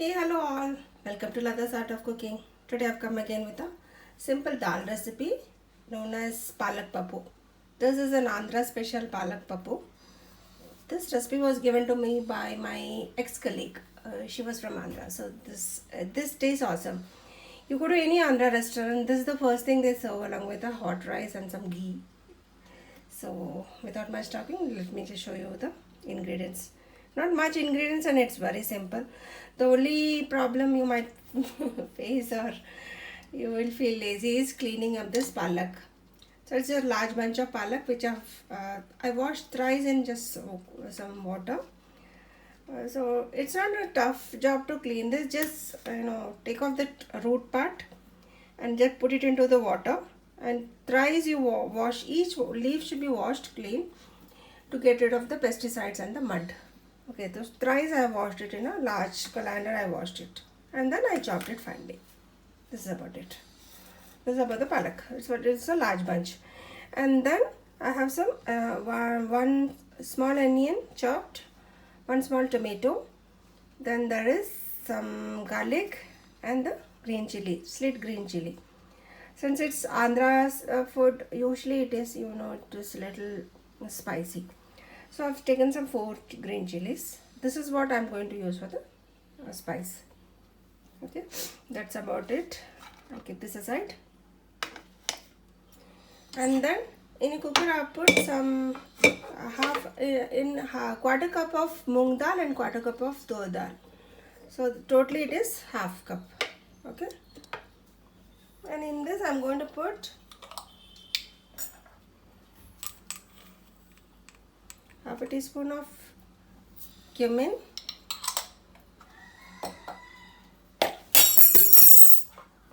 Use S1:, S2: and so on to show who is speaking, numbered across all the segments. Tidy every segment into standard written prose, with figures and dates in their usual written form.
S1: Hey, hello all. Welcome to Lada's Art of Cooking. Today I've come again with a simple dal recipe known as Palak Papu. This is an Andhra special Palak Papu. This recipe was given to me by my ex-colleague. She was from Andhra, so this tastes awesome. You go to any Andhra restaurant, this is the first thing they serve along with a hot rice and some ghee. So without much talking, let me just show you the ingredients. Not much ingredients and it's very simple. The only problem you might face or you will feel lazy is cleaning up this palak. So it's a large bunch of palak which I washed thrice in just some water. So it's not a tough job to clean this. Just take off the root part and just put it into the water, and thrice you wash. Each leaf should be washed clean to get rid of the pesticides and the mud. Okay, those thrice I washed it in a large colander. I washed it and then I chopped it finely. This is about it. This is about the palak. It's a large bunch, and then I have some one small onion chopped, one small tomato. Then there is some garlic and the green chili, slit green chili. Since it's Andhra's food, usually it is it is little spicy. So I've taken some 4 green chilies. This is what I'm going to use for the spice. Okay, that's about it. I'll keep this aside. And then in a cooker I put some quarter cup of moong dal and quarter cup of tur dal. So totally it is half cup. Okay. And in this I'm going to put half a teaspoon of cumin,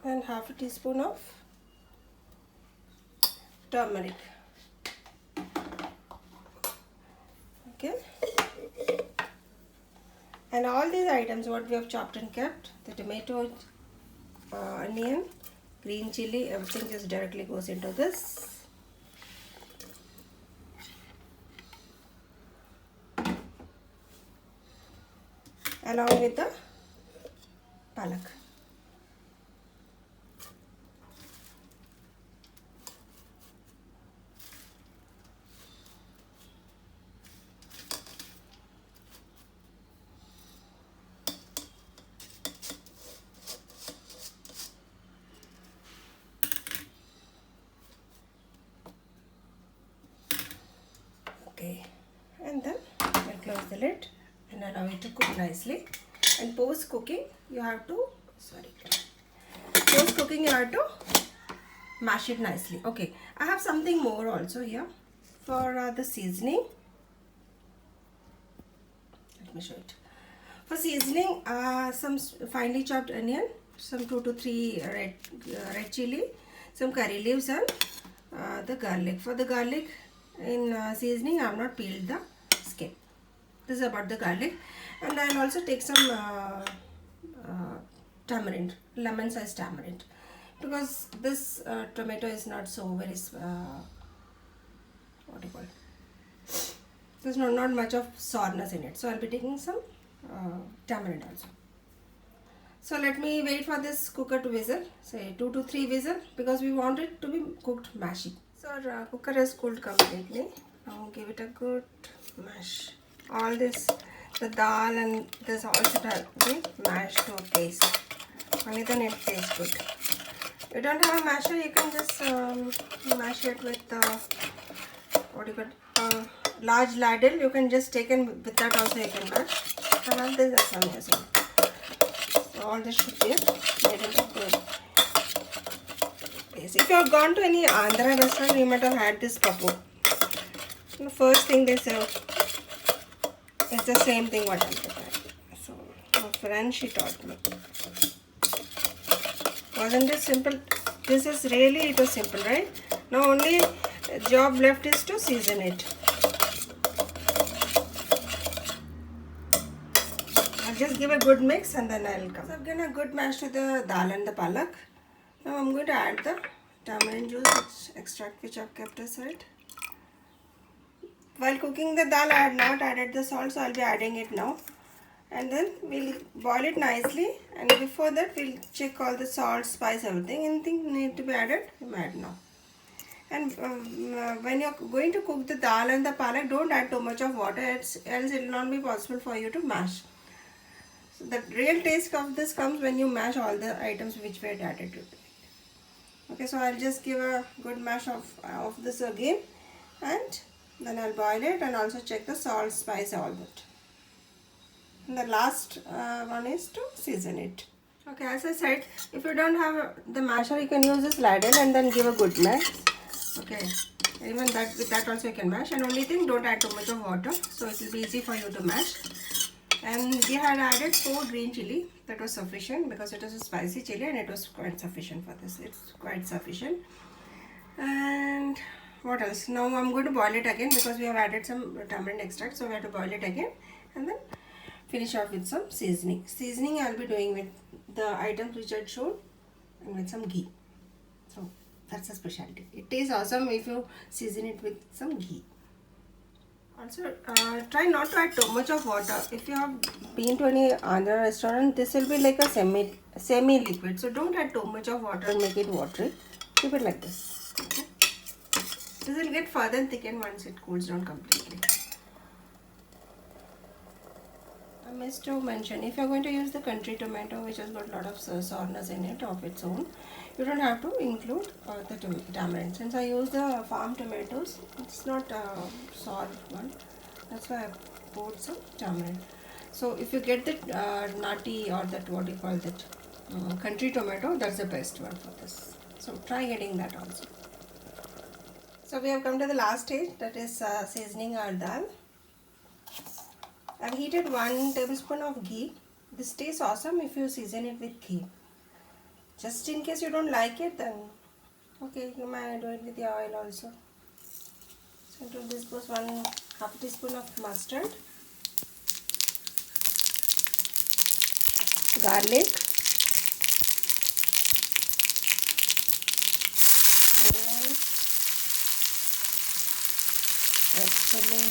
S1: and half a teaspoon of turmeric. Okay. And all these items what we have chopped and kept, the tomato, onion, green chili, everything just directly goes into this. Along with the palak. Okay, and then I'll close the lid and allow it to cook nicely. And post cooking you have to mash it nicely. Okay, I have something more also here for the seasoning. Let me show it. For seasoning, some finely chopped onion, some 2 to 3 red chili, some curry leaves, and the garlic. For the garlic, in seasoning I have not peeled the skin. This is about the garlic. And I'll also take some tamarind, lemon sized tamarind, because this tomato is not so very what do you call it? There's not much of sourness in it, so I'll be taking some tamarind also. So let me wait for this cooker to whistle, say 2 to 3 whistle, because we want it to be cooked mashy. So our cooker has cooled completely. Now give it a good mash. All this, the dal and this all should have been mashed to a paste. Only then it tastes good. If you don't have a masher, you can just mash it with large ladle. You can just take and with that also you can mash. I have this as I'm using. So all this should be made into good paste. If you have gone to any Andhra restaurant, you might have had this papu. The first thing they serve. It's the same thing what I'm preparing. So my friend, she taught me. Wasn't it simple? This is really, it was simple, right? Now only job left is to season it. I'll just give a good mix and then I'll come. So I've given a good mash to the dal and the palak. Now I'm going to add the tamarind juice extract which I've kept aside. While cooking the dal, I had not added the salt, so I'll be adding it now. and then we'll boil it nicely, and before that we'll check all the salt, spice, everything. Anything need to be added, you add now. And when you're going to cook the dal and the palak, don't add too much of water, else it will not be possible for you to mash. So the real taste of this comes when you mash all the items which we had added to it. Okay, so I'll just give a good mash of this again, and then I'll boil it and also check the salt, spice, all that. And the last one is to season it. Okay, as I said, if you don't have the masher, you can use this ladle and then give a good mash. Okay, even that, with that also you can mash. And only thing, don't add too much of water, so it will be easy for you to mash. And we had added 4 green chili. That was sufficient because it was a spicy chili and it was quite sufficient for this. It's quite sufficient. And what else? Now I'm going to boil it again because we have added some tamarind extract, so we have to boil it again and then finish off with some seasoning. Seasoning I'll be doing with the items which I showed and with some ghee. So that's a specialty. It tastes awesome if you season it with some ghee. Also, try not to add too much of water. If you have been to any other restaurant, this will be like a semi-liquid. So don't add too much of water and make it watery. Keep it like this. Okay? This will get further thickened once it cools down completely. I missed to mention, if you are going to use the country tomato, which has got a lot of sourness in it of its own, you don't have to include the tamarind. Since I use the farm tomatoes, it's not a sour one. That's why I poured some tamarind. So if you get the nati or that, what do you call that, country tomato, that's the best one for this. So try getting that also. So we have come to the last stage, that is seasoning our dal. I've heated 1 tablespoon of ghee. This tastes awesome if you season it with ghee. Just in case you don't like it, then okay, you might do it with the oil also. So into this goes 1/2 teaspoon of mustard, garlic, onion, red chili,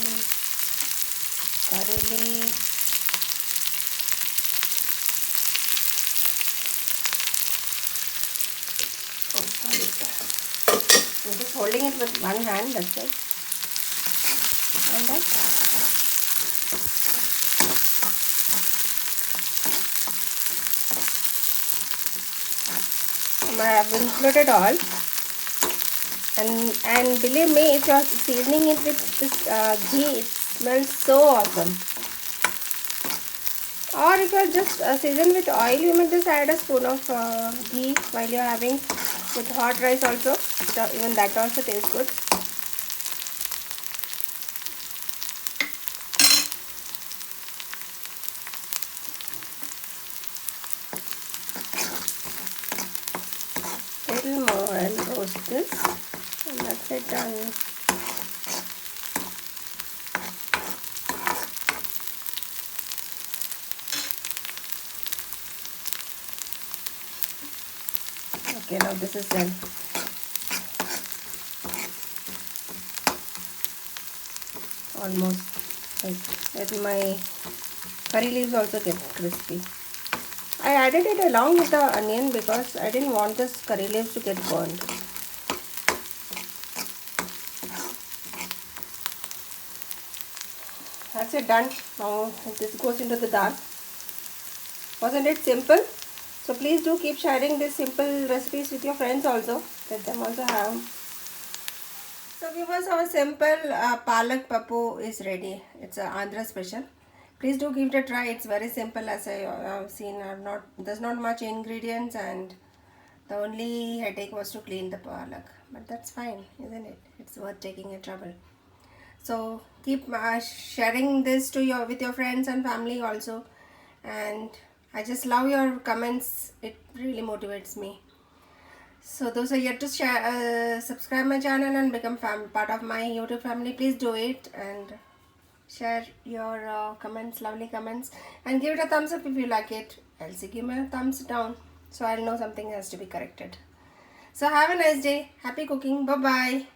S1: curry leaves, I'm just holding it with one hand, that's it. And then I have included all. And believe me, if you are seasoning it with this ghee, it smells so awesome. Or if you are just season with oil, you may just add a spoon of ghee while you are having with hot rice also. So even that also tastes good. Little more and roast this, and that's it done. Okay, now this is done. Almost. Let my curry leaves also get crispy. I added it along with the onion because I didn't want this curry leaves to get burned. That's it, done. Now this goes into the dal. Wasn't it simple? So please do keep sharing these simple recipes with your friends also. Let them also have. So viewers, our simple palak pappu is ready. It's an Andhra special. Please do give it a try. It's very simple, as I have seen. There's not much ingredients, and the only headache was to clean the palak. But that's fine, isn't it? It's worth taking a trouble. So keep sharing this to with your friends and family also. And I just love your comments. It really motivates me. So those are yet to share, subscribe my channel and become part of my YouTube family. Please do it and share your comments, lovely comments, and give it a thumbs up if you like it. Else give me a thumbs down so I'll know something has to be corrected. So have a nice day. Happy cooking. Bye bye.